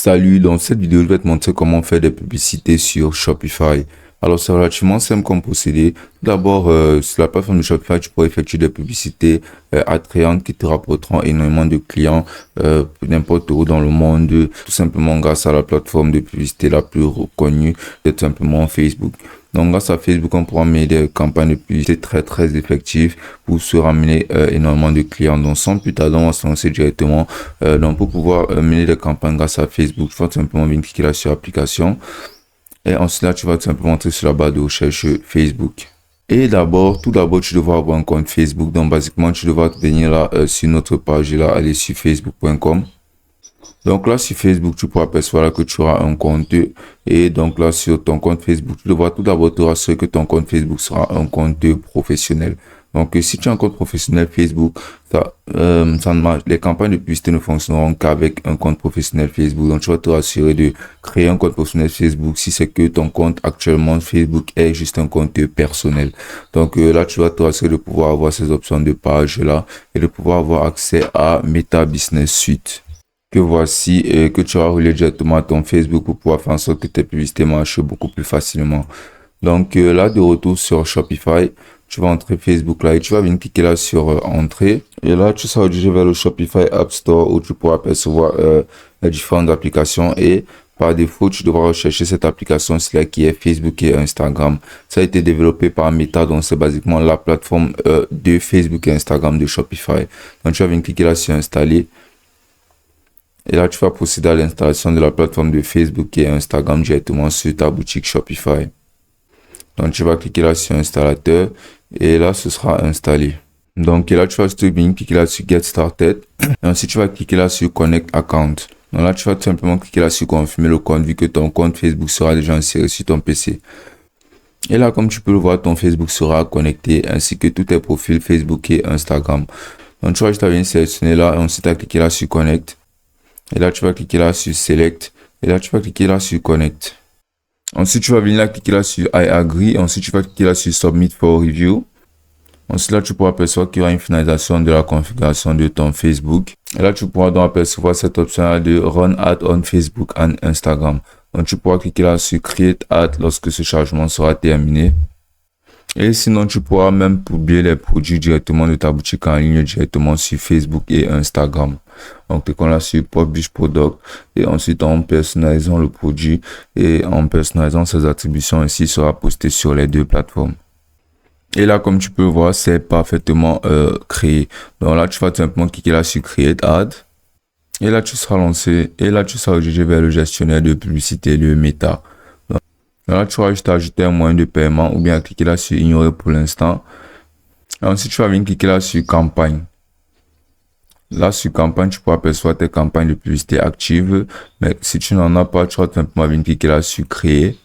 Salut, dans cette vidéo, je vais te montrer comment faire des publicités sur Shopify. Alors, c'est relativement simple comme procédé. Tout d'abord, sur la plateforme de Shopify, tu pourras effectuer des publicités attrayantes qui te rapporteront énormément de clients n'importe où dans le monde, tout simplement grâce à la plateforme de publicité la plus reconnue, c'est simplement Facebook. Donc, grâce à Facebook, on pourra mener des campagnes de publicité très effectives pour se ramener énormément de clients. Donc, sans plus tarder, on va se lancer directement. Donc, pour pouvoir mener des campagnes grâce à Facebook, il faut tout simplement venir cliquer là sur application. Et ensuite, là, tu vas tout simplement entrer sur la barre de recherche Facebook. Et tout d'abord, tu devras avoir un compte Facebook. Donc, basiquement, tu devras venir là sur notre page là, aller sur facebook.com. Donc là, sur Facebook, tu pourras apercevoir là que tu auras un compte. Et donc là, sur ton compte Facebook, tu devras tout d'abord te rassurer que ton compte Facebook sera un compte professionnel. Donc, si tu as un compte professionnel Facebook, ça ne marche. Les campagnes de publicité ne fonctionneront qu'avec un compte professionnel Facebook. Donc, tu vas te rassurer de créer un compte professionnel Facebook si c'est que ton compte actuellement Facebook est juste un compte personnel. Donc, là, tu vas te rassurer de pouvoir avoir ces options de page là et de pouvoir avoir accès à Meta Business Suite. Que voici et que tu vas relier directement à ton Facebook pour pouvoir faire en sorte que tes publicités marchent beaucoup plus facilement. Donc, là, de retour sur Shopify, tu vas entrer Facebook là et tu vas venir cliquer là sur entrée. Et là, tu seras dirigé vers le Shopify App Store où tu pourras apercevoir les différentes applications et par défaut, tu devras rechercher cette application-là qui est Facebook et Instagram. Ça a été développé par Meta, donc c'est basiquement la plateforme de Facebook et Instagram de Shopify. Donc, tu vas venir cliquer là sur installer. Et là, tu vas procéder à l'installation de la plateforme de Facebook et Instagram directement sur ta boutique Shopify. Donc, tu vas cliquer là sur installateur et là, ce sera installé. Donc, et là, tu vas cliquer là sur Get Started. Et ensuite, tu vas cliquer là sur Connect Account. Donc là, tu vas tout simplement cliquer là sur Confirmer le compte vu que ton compte Facebook sera déjà inséré sur ton PC. Et là, comme tu peux le voir, ton Facebook sera connecté ainsi que tous tes profils Facebook et Instagram. Donc, tu vas juste venir sélectionner là et ensuite, tu vas cliquer là sur Connect. Et là, tu vas cliquer là sur Select. Et là, tu vas cliquer là sur Connect. Ensuite, tu vas venir là, cliquer là sur I agree. Ensuite, tu vas cliquer là sur Submit for Review. Ensuite, là, tu pourras apercevoir qu'il y aura une finalisation de la configuration de ton Facebook. Et là, tu pourras donc apercevoir cette option-là de Run Ad on Facebook and Instagram. Donc, tu pourras cliquer là sur Create Ad lorsque ce chargement sera terminé. Et sinon, tu pourras même publier les produits directement de ta boutique en ligne directement sur Facebook et Instagram. Donc, cliquons là sur Publish Product et ensuite en personnalisant le produit et en personnalisant ses attributions, ainsi il sera posté sur les deux plateformes. Et là, comme tu peux voir, c'est parfaitement créé. Donc là, tu vas tout simplement cliquer là sur Create Ad. Et là, tu seras lancé. Et là, tu seras dirigé vers le gestionnaire de publicité, le Meta. Donc là, tu vas juste ajouter un moyen de paiement ou bien cliquer là sur Ignorer pour l'instant. Ensuite, tu vas venir cliquer là sur Campagne. Là, sur campagne, tu pourras apercevoir tes campagnes de publicité actives. Mais si tu n'en as pas, tu vas tout simplement venir cliquer là sur Créer.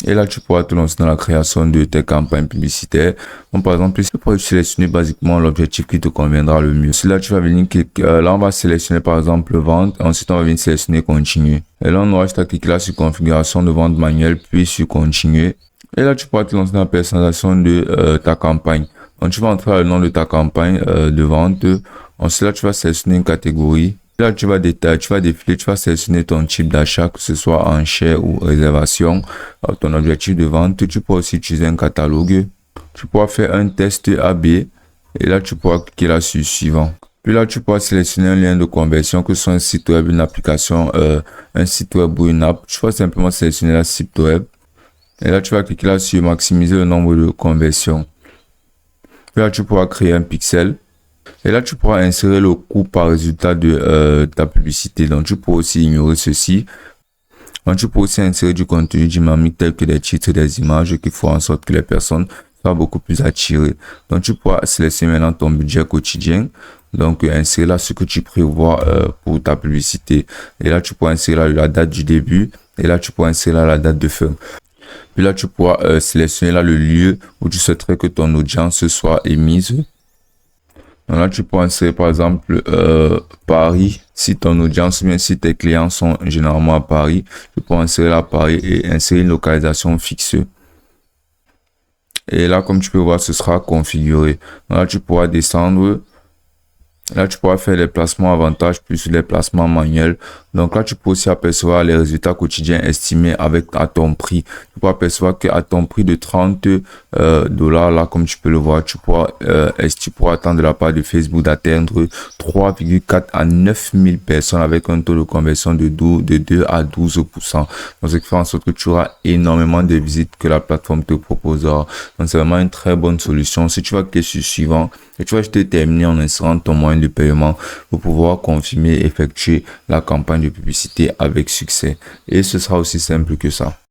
Et là, tu pourras te lancer dans la création de tes campagnes publicitaires. Donc, par exemple, ici, tu pourras sélectionner basiquement l'objectif qui te conviendra le mieux. Si là, tu vas venir cliquer, là, on va sélectionner par exemple vente. Ensuite, on va venir sélectionner continuer. Et là, on aura juste à cliquer là sur configuration de vente manuelle, puis sur continuer. Et là, tu pourras te lancer dans la personnalisation de ta campagne. Donc, tu vas entrer le nom de ta campagne de vente. Ensuite, là, tu vas sélectionner une catégorie. Là, tu vas détailler, tu vas défiler, tu vas sélectionner ton type d'achat, que ce soit enchère ou réservation, ton objectif de vente. Tu pourras aussi utiliser un catalogue. Tu pourras faire un test AB. Et là, tu pourras cliquer là sur suivant. Puis là, tu pourras sélectionner un lien de conversion, que ce soit un site web, une application, un site web ou une app. Tu vas simplement sélectionner la site web. Et là, tu vas cliquer là sur maximiser le nombre de conversions. Puis là, tu pourras créer un pixel. Et là, tu pourras insérer le coût par résultat de ta publicité. Donc, tu pourras aussi ignorer ceci. Donc, tu pourras aussi insérer du contenu dynamique tel que des titres, des images qui feront en sorte que les personnes soient beaucoup plus attirées. Donc, tu pourras sélectionner maintenant ton budget quotidien. Donc, insérer là ce que tu prévois pour ta publicité. Et là, tu pourras insérer là la date du début. Et là, tu pourras insérer là la date de fin. Puis là, tu pourras sélectionner là le lieu où tu souhaiterais que ton audience soit émise. Donc là, tu peux insérer par exemple Paris, si ton audience, bien si tes clients sont généralement à Paris, tu peux insérer là Paris et insérer une localisation fixe. Et là, comme tu peux voir, ce sera configuré. Donc là, tu pourras descendre. Là, tu pourras faire les placements avantages plus les placements manuels. Donc là, tu peux aussi apercevoir les résultats quotidiens estimés à ton prix. Tu peux apercevoir qu'à ton prix de 30 dollars, là, comme tu peux le voir, tu pourras attendre de la part de Facebook d'atteindre 3,4 à 9 000 personnes avec un taux de conversion de 2 à 12%. Donc, ce qui fait en sorte que tu auras énormément de visites que la plateforme te proposera. Donc, c'est vraiment une très bonne solution. Si tu vas cliquer sur suivant, et tu vas juste terminer en insérant ton moyen de paiement pour pouvoir confirmer et effectuer la campagne de publicité avec succès. Et ce sera aussi simple que ça.